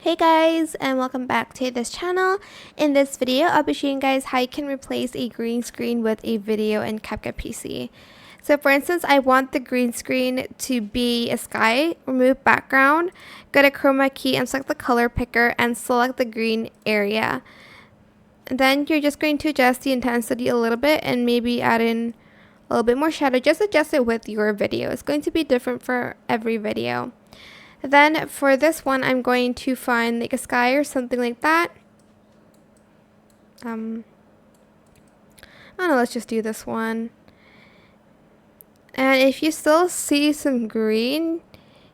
Hey guys, and welcome back to this channel. In this video, I'll be showing you guys how you can replace a green screen with a video in CapCut PC. So for instance, I want the green screen to be a sky, remove background, go to chroma key and select the color picker and select the green area. And then you're just going to adjust the intensity a little bit and maybe add in a little bit more shadow. Just adjust it with your video. It's going to be different for every video. Then for this one, I'm going to find like a sky or something like that. I don't know, let's just do this one. And if you still see some green,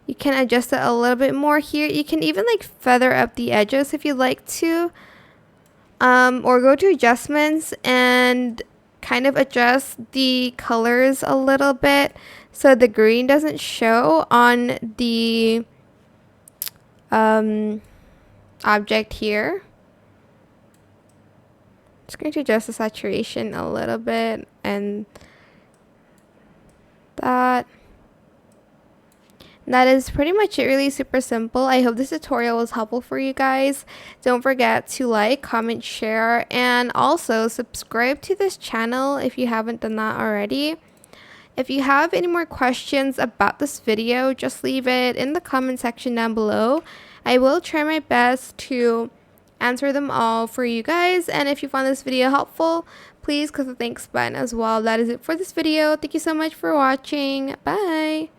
you can adjust it a little bit more here. You can even like feather up the edges if you'd like to. Or go to adjustments and kind of adjust the colors a little bit so the green doesn't show on the object here. Just going to adjust the saturation a little bit and that is pretty much it. Really super simple. I hope this tutorial was helpful for you guys. Don't forget to like, comment, share, and also subscribe to this channel if you haven't done that already. If you have any more questions about this video, just leave it in the comment section down below. I will try my best to answer them all for you guys. And if you found this video helpful, please click the thanks button as well. That is it for this video. Thank you so much for watching. Bye!